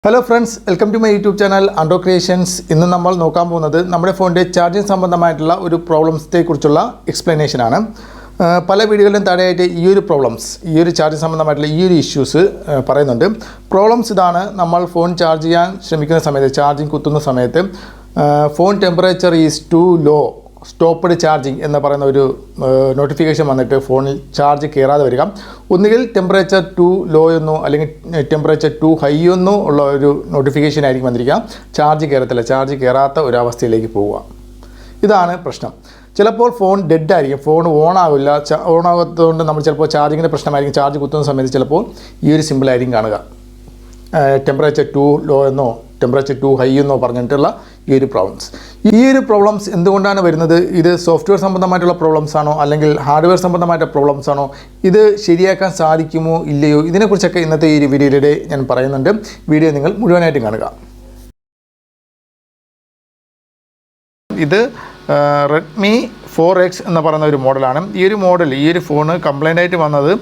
Hello friends, welcome to my YouTube channel Andro Creations. ഇന്ന് നമ്മൾ നോക്കാൻ പോകുന്നത് നമ്മുടെ ഫോണിന്റെ ചാർജിംഗ് സംബന്ധമായിട്ടുള്ള ഒരു പ്രോബ്ലംസിനെ കുറിച്ചുള്ള എക്സ്പ്ലനേഷൻ ആണ്. പല വീഡിയോകളിലും താഴെയായിട്ട് ഈ ഒരു ചാർജിംഗ് സംബന്ധമായിട്ടുള്ള ഈ ഒരു ഇഷ്യൂസ് പറയുന്നുണ്ട്. പ്രോബ്ലംസ് ഇതാണ്: നമ്മൾ ഫോൺ ചാർജ് ചെയ്യാൻ ശ്രമിക്കുന്ന സമയത്ത്, ചാർജിംഗ് കുത്തുന്ന സമയത്ത് phone temperature is too low, stopped charging എന്ന് പറയുന്ന ഒരു നോട്ടിഫിക്കേഷൻ വന്നിട്ട് ഫോണിൽ ചാർജ് കയറാതെ വരിക. ഒന്നുകിൽ ടെമ്പറേച്ചർ ടു ലോ എന്നോ അല്ലെങ്കിൽ ടെമ്പറേച്ചർ ടു ഹൈ എന്നോ ഉള്ള ഒരു നോട്ടിഫിക്കേഷൻ ആയിരിക്കും വന്നിരിക്കുക. ചാർജ് കയറാത്ത ഒരവസ്ഥയിലേക്ക് പോവുക. ഇതാണ് പ്രശ്നം. ചിലപ്പോൾ ഫോൺ ഡെഡ് ആയിരിക്കും, ഫോൺ ഓണാവില്ല. ഓണാകാത്തതുകൊണ്ട് നമ്മൾ ചിലപ്പോൾ ചാർജിങ്ങിൻ്റെ പ്രശ്നമായിരിക്കും. ചാർജ് കുത്തുന്ന സമയത്ത് ചിലപ്പോൾ ഈ ഒരു സിമ്പിളായിരിക്കും കാണുക, ടെമ്പറേച്ചർ ടു ലോ എന്നോ ടെമ്പറേച്ചർ ടു ഹൈ എന്നോ പറഞ്ഞിട്ടുള്ള ഈ ഒരു പ്രോബ്ലംസ് എന്തുകൊണ്ടാണ് വരുന്നത്? ഇത് സോഫ്റ്റ്വെയർ സംബന്ധമായിട്ടുള്ള പ്രോബ്ലംസ് ആണോ അല്ലെങ്കിൽ ഹാർഡ്വെയർ സംബന്ധമായിട്ടുള്ള പ്രോബ്ലംസ് ആണോ? ഇത് ശരിയാക്കാൻ സാധിക്കുമോ ഇല്ലയോ? ഇതിനെക്കുറിച്ചൊക്കെ ഇന്നത്തെ ഈ വീഡിയോയിലൂടെ ഞാൻ പറയുന്നുണ്ട്. വീഡിയോ നിങ്ങൾ മുഴുവനായിട്ടും കാണുക. ഇത് റെഡ്മി 4X എന്ന് പറയുന്ന ഒരു മോഡലാണ്. ഈ ഒരു ഫോണ് കംപ്ലൈൻ്റ് ആയിട്ട് വന്നത്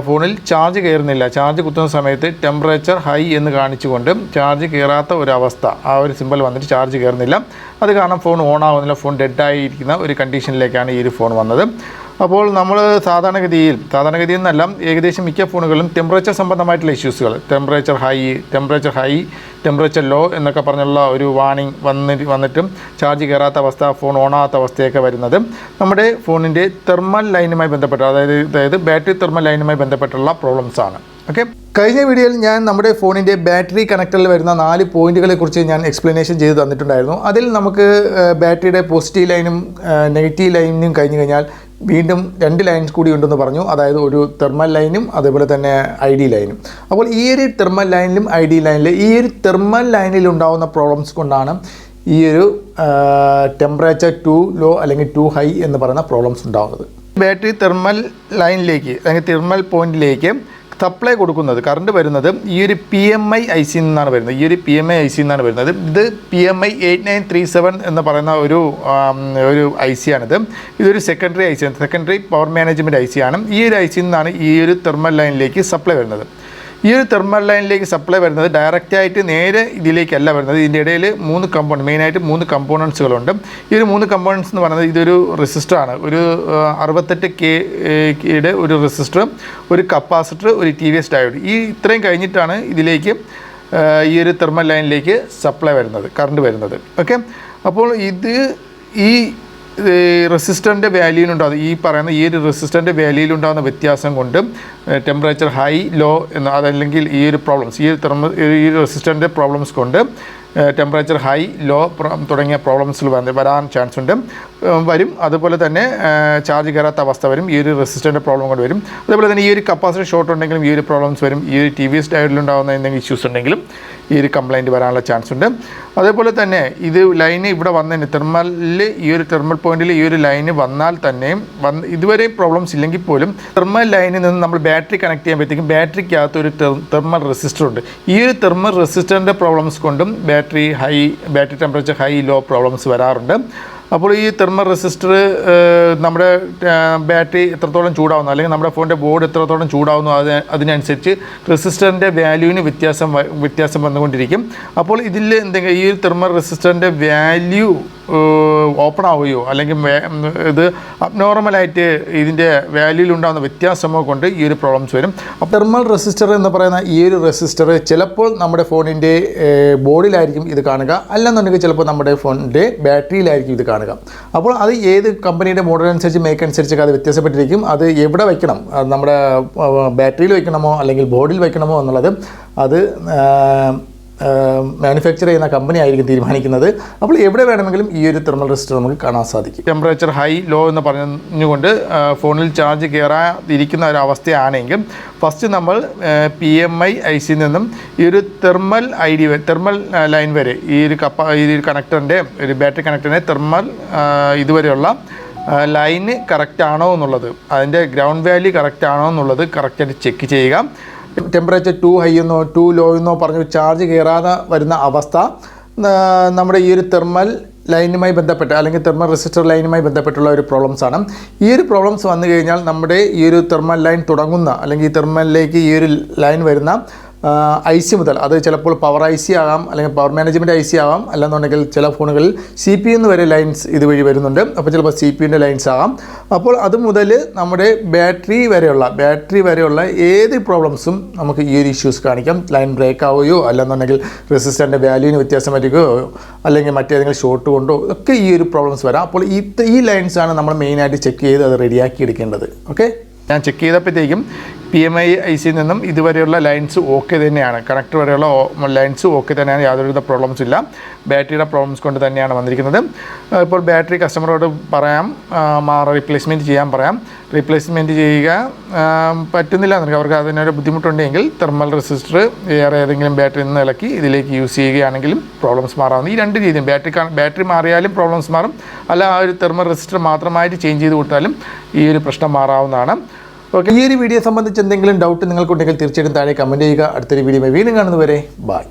ഫോണിൽ ചാർജ് കയറുന്നില്ല. ചാർജ് കുത്തുന്ന സമയത്ത് ടെമ്പറേച്ചർ ഹൈ എന്ന് കാണിച്ചുകൊണ്ട് ചാർജ് കയറാത്ത ഒരവസ്ഥ, ആ ഒരു സിമ്പൽ വന്നിട്ട് ചാർജ് കയറുന്നില്ല. അത് കാരണം ഫോൺ ഓൺ ആവുന്നില്ല, ഫോൺ ഡെഡായിരിക്കുന്ന ഒരു കണ്ടീഷനിലേക്കാണ് ഈ ഒരു ഫോൺ വന്നത്. അപ്പോൾ നമ്മൾ സാധാരണഗതിയിൽ എന്നല്ല, ഏകദേശം മിക്ക ഫോണുകളിലും ടെമ്പറേച്ചർ സംബന്ധമായിട്ടുള്ള ഇഷ്യൂസുകൾ, ടെമ്പറേച്ചർ ഹൈ, ടെമ്പറേച്ചർ ലോ എന്നൊക്കെ പറഞ്ഞുള്ള ഒരു വാർണിംഗ് വന്നിട്ടും ചാർജ് കയറാത്ത അവസ്ഥ, ഫോൺ ഓണാകാത്ത അവസ്ഥയൊക്കെ വരുന്നത് നമ്മുടെ ഫോണിൻ്റെ തെർമൽ ലൈനുമായി ബന്ധപ്പെട്ട, അതായത് ബാറ്ററി തെർമൽ ലൈനുമായി ബന്ധപ്പെട്ടുള്ള പ്രോബ്ലംസാണ്. ഓക്കെ, കഴിഞ്ഞ വീഡിയോയിൽ ഞാൻ നമ്മുടെ ഫോണിൻ്റെ ബാറ്ററി കണക്ടറിൽ വരുന്ന 4 പോയിന്റുകളെ കുറിച്ച് ഞാൻ എക്സ്പ്ലനേഷൻ ചെയ്ത് തന്നിട്ടുണ്ടായിരുന്നു. അതിൽ നമുക്ക് ബാറ്ററിയുടെ പോസിറ്റീവ് ലൈനും നെഗറ്റീവ് ലൈനും കഴിഞ്ഞ് കഴിഞ്ഞാൽ വീണ്ടും 2 ലൈൻസ് കൂടി ഉണ്ടെന്ന് പറഞ്ഞു. അതായത് ഒരു തെർമൽ ലൈനും അതേപോലെ തന്നെ ID ലൈനും. അപ്പോൾ ഈ ഒരു തെർമൽ ലൈനിലും ID ലൈനിലും ഈ ഒരു തെർമൽ ലൈനിൽ ഉണ്ടാകുന്ന പ്രോബ്ലംസ് കൊണ്ടാണ് ഈ ഒരു ടെമ്പറേച്ചർ ടു ലോ അല്ലെങ്കിൽ ടു ഹൈ എന്ന് പറയുന്ന പ്രോബ്ലംസ് ഉണ്ടാകുന്നത്. ബാറ്ററി തെർമൽ ലൈനിലേക്ക് അല്ലെങ്കിൽ തെർമൽ പോയിന്റിലേക്ക് സപ്ലൈ കൊടുക്കുന്നത്, കറണ്ട് വരുന്നത് ഈ ഒരു PMI IC നിന്നാണ് വരുന്നത്. ഇത് PMI 8937 എന്ന് പറയുന്ന ഒരു IC ആണിത്. ഇതൊരു സെക്കൻഡറി IC ആണ്, സെക്കൻഡറി പവർ മാനേജ്മെൻറ്റ് IC ആണ്. ഈ ഒരു IC നിന്നാണ് ഈ ഒരു തെർമൽ ലൈനിലേക്ക് സപ്ലൈ വരുന്നത്. ഈ ഒരു തെർമൽ ലൈനിലേക്ക് സപ്ലൈ വരുന്നത് ഡയറക്റ്റായിട്ട് നേരെ ഇതിലേക്കല്ല വരുന്നത്. ഇതിൻ്റെ ഇടയിൽ 3 കമ്പോണൻറ്റ്, മെയിനായിട്ട് 3 കമ്പോണൻസുകളുണ്ട്. ഈ ഒരു 3 കമ്പോണൻസ് എന്ന് പറയുന്നത് ഇതൊരു റെസിസ്റ്ററാണ്. ഒരു 68K ഒരു റെസിസ്റ്റർ, ഒരു കപ്പാസിറ്റർ, ഒരു TVS ഡയോഡ്. ഈ ഇത്രയും കഴിഞ്ഞിട്ടാണ് ഇതിലേക്ക് ഈ ഒരു തെർമൽ ലൈനിലേക്ക് സപ്ലൈ വരുന്നത്, കറണ്ട് വരുന്നത്. ഓക്കെ, അപ്പോൾ ഈ റെസിസ്റ്ററിൻ്റെ വാല്യൂയിലുണ്ടാകുന്ന ഈ ഒരു റെസിസ്റ്ററിൻ്റെ വാല്യൂയിലുണ്ടാകുന്ന വ്യത്യാസം കൊണ്ട് ടെമ്പറേച്ചർ ഹൈ ലോ എന്ന്, അതല്ലെങ്കിൽ ഈ ഒരു പ്രോബ്ലംസ്, ഈ റെസിസ്റ്ററിൻ്റെ പ്രോബ്ലംസ് കൊണ്ട് ടെമ്പറേച്ചർ ഹൈ ലോ തുടങ്ങിയ പ്രോബ്ലംസിൽ വരാൻ ചാൻസ് വരും. അതുപോലെ തന്നെ ചാർജ് കയറാത്ത അവസ്ഥ വരും, ഈ ഒരു റെസിസ്റ്ററിൻ്റെ പ്രോബ്ലം കൊണ്ട് വരും. അതേപോലെ തന്നെ ഈ ഒരു കപ്പാസിറ്റർ ഷോർട്ട് ഉണ്ടെങ്കിലും ഈ ഒരു പ്രോബ്ലംസ് വരും. ഈ ഒരു TVS ഡയോഡിലുണ്ടാകുന്ന എന്തെങ്കിലും ഇഷ്യൂസ് ഉണ്ടെങ്കിലും ഈ ഒരു കംപ്ലൈൻറ്റ് വരാനുള്ള ചാൻസ് ഉണ്ട്. അതേപോലെ തന്നെ ഇത് ലൈന് ഇവിടെ വന്നതിന് ഈ ഒരു തെർമൽ പോയിന്റിൽ ഈ ഒരു ലൈന് വന്നാൽ തന്നെയും ഇതുവരെ പ്രോബ്ലംസ് ഇല്ലെങ്കിൽ പോലും തെർമൽ ലൈനിൽ നിന്ന് നമ്മൾ ബാറ്ററി കണക്ട് ചെയ്യുമ്പോഴത്തേക്കും ബാറ്ററിക്കകത്ത് ഒരു തെർമൽ റെസിസ്റ്റർ ഉണ്ട്. ഈ ഒരു തെർമൽ റെസിസ്റ്ററിൻ്റെ പ്രോബ്ലംസ് കൊണ്ടും battery temperature high low problems വരാറുണ്ട്. അപ്പോൾ ഈ തെർമൽ റെസിസ്റ്റർ നമ്മുടെ ബാറ്ററി എത്രത്തോളം ചൂടാവുന്നു അല്ലെങ്കിൽ നമ്മുടെ ഫോണിൻ്റെ ബോർഡ് എത്രത്തോളം ചൂടാവുന്നു അതിനനുസരിച്ച് റെസിസ്റ്ററിൻ്റെ വാല്യൂവിന് വ്യത്യാസം വന്നുകൊണ്ടിരിക്കും. അപ്പോൾ ഇതിൽ എന്തെങ്കിലും ഈ തെർമൽ റെസിസ്റ്ററിൻ്റെ വാല്യൂ ഓപ്പൺ ആവുകയോ അല്ലെങ്കിൽ ഇത് അബ്നോർമലായിട്ട് ഇതിൻ്റെ വാല്യൂയിലുണ്ടാകുന്ന വ്യത്യാസമോ കൊണ്ട് ഈ ഒരു പ്രോബ്ലംസ് വരും. അപ്പോൾ തെർമൽ റെസിസ്റ്റർ എന്ന് പറയുന്ന ഈ ഒരു റെസിസ്റ്റർ ചിലപ്പോൾ നമ്മുടെ ഫോണിൻ്റെ ബോർഡിലായിരിക്കും ഇത് കാണുക, അല്ലെന്നുണ്ടെങ്കിൽ ചിലപ്പോൾ നമ്മുടെ ഫോണിൻ്റെ ബാറ്ററിയിലായിരിക്കും ഇത് കാണുക. അപ്പോൾ അത് ഏത് കമ്പനിയുടെ മോഡൽ അനുസരിച്ച്, മേക്ക് അനുസരിച്ചൊക്കെ അത് വ്യത്യാസപ്പെട്ടിരിക്കും. അത് എവിടെ വയ്ക്കണം, നമ്മുടെ ബാറ്ററിയിൽ വയ്ക്കണമോ അല്ലെങ്കിൽ ബോർഡിൽ വയ്ക്കണമോ എന്നുള്ളത് അത് മാനുഫാക്ചർ ചെയ്യുന്ന കമ്പനി ആയിരിക്കും തീരുമാനിക്കുന്നത്. അപ്പോൾ എവിടെ വേണമെങ്കിലും ഈ ഒരു തെർമൽ റെസിസ്റ്റർ നമുക്ക് കാണാൻ സാധിക്കും. ടെമ്പറേച്ചർ ഹൈ ലോ എന്ന് പറഞ്ഞുകൊണ്ട് ഫോണിൽ ചാർജ് കയറാതിരിക്കുന്ന ഒരു അവസ്ഥയാണെങ്കിൽ ഫസ്റ്റ് നമ്മൾ PMI IC നിന്നും ഈ ഒരു തെർമൽ ലൈൻ വരെ ഈ ഒരു കണക്ടറിൻ്റെ, ഒരു ബാറ്ററി കണക്ടറിൻ്റെ തെർമൽ ഇതുവരെയുള്ള ലൈന് കറക്റ്റ് ആണോ എന്നുള്ളത്, അതിൻ്റെ ഗ്രൗണ്ട് വാല്യൂ കറക്റ്റ് ആണോ എന്നുള്ളത് കറക്റ്റായിട്ട് ചെക്ക് ചെയ്യുക. ടെമ്പറേച്ചർ ടു ഹൈ എന്നോ ടു ലോ എന്നോ പറഞ്ഞ് ചാർജ് കയറാതെ വരുന്ന അവസ്ഥ നമ്മുടെ ഈ ഒരു തെർമൽ ലൈനുമായി ബന്ധപ്പെട്ട് അല്ലെങ്കിൽ തെർമൽ റെസിസ്റ്റർ ലൈനുമായി ബന്ധപ്പെട്ടുള്ള ഒരു പ്രോബ്ലംസാണ്. ഈ ഒരു പ്രോബ്ലംസ് വന്നു കഴിഞ്ഞാൽ നമ്മുടെ ഈ ഒരു തെർമൽ ലൈൻ തുടങ്ങുന്ന അല്ലെങ്കിൽ ഈ തെർമലിലേക്ക് ഈ ഒരു ലൈൻ വരുന്ന IC മുതൽ, അത് ചിലപ്പോൾ പവർ IC ആകാം, അല്ലെങ്കിൽ പവർ മാനേജ്മെൻറ്റ് IC ആകാം, അല്ലെന്നുണ്ടെങ്കിൽ ചില ഫോണുകളിൽ CPU വരെ ലൈൻസ് ഇതുവഴി വരുന്നുണ്ട്. അപ്പോൾ ചിലപ്പോൾ CPU ലൈൻസ് ആകാം. അപ്പോൾ അത് മുതൽ നമ്മുടെ ബാറ്ററി വരെയുള്ള ഏത് പ്രോബ്ലംസും നമുക്ക് ഈ ഒരു ഇഷ്യൂസ് കാണിക്കാം. ലൈൻ ബ്രേക്ക് ആവുകയോ അല്ലെന്നുണ്ടെങ്കിൽ റെസിസ്റ്ററിൻ്റെ വാല്യൂവിന് വ്യത്യാസം വരികയോ അല്ലെങ്കിൽ മറ്റേതെങ്കിലും ഷോർട്ട് കൊണ്ടോ ഒക്കെ ഈ ഒരു പ്രോബ്ലംസ് വരാം. അപ്പോൾ ഈ ലൈൻസാണ് നമ്മൾ മെയിനായിട്ട് ചെക്ക് ചെയ്ത് അത് റെഡിയാക്കി എടുക്കേണ്ടത്. ഓക്കെ, ഞാൻ ചെക്ക് ചെയ്തപ്പോഴത്തേക്കും PMI IC നിന്നും ഇതുവരെയുള്ള ലൈൻസ് ഓക്കെ തന്നെയാണ്. കണക്ടർ വരെയുള്ള ലൈൻസ് ഓക്കെ തന്നെയാണ്, യാതൊരുവിധ പ്രോബ്ലംസ് ഇല്ല. ബാറ്ററിയുടെ പ്രോബ്ലംസ് കൊണ്ട് തന്നെയാണ് വന്നിരിക്കുന്നത്. ഇപ്പോൾ ബാറ്ററി കസ്റ്റമറോട് പറയാം, റീപ്ലേസ്മെൻറ്റ് ചെയ്യാൻ പറയാം. റീപ്ലേസ്മെൻറ്റ് ചെയ്യുക പറ്റുന്നില്ല എന്നുണ്ടെങ്കിൽ, അവർക്ക് അതിനൊരു ബുദ്ധിമുട്ടുണ്ടെങ്കിൽ തെർമൽ റെസിസ്റ്റർ വേറെ ഏതെങ്കിലും ബാറ്ററി നിന്ന് ഇളക്കി ഇതിലേക്ക് യൂസ് ചെയ്യുകയാണെങ്കിലും പ്രോബ്ലംസ് മാറാവുന്ന. ഈ രണ്ട് രീതിയും, ബാറ്ററി മാറിയാലും പ്രോബ്ലംസ് മാറും, അല്ല ആ ഒരു തെർമൽ റെസിസ്റ്റർ മാത്രമായിട്ട് ചേഞ്ച് ചെയ്ത് കൊടുത്താലും ഈ ഒരു പ്രശ്നം മാറാവുന്നതാണ്. ഓക്കെ, ഈ ഒരു വീഡിയോ സംബന്ധിച്ച് എന്തെങ്കിലും ഡൗട്ട് നിങ്ങൾക്കുണ്ടെങ്കിൽ തീർച്ചയായിട്ടും താഴെ കമൻറ്റ് ചെയ്യുക. അടുത്തൊരു വീഡിയോ വീണ്ടും കാണുന്നതുവരെ ബൈ.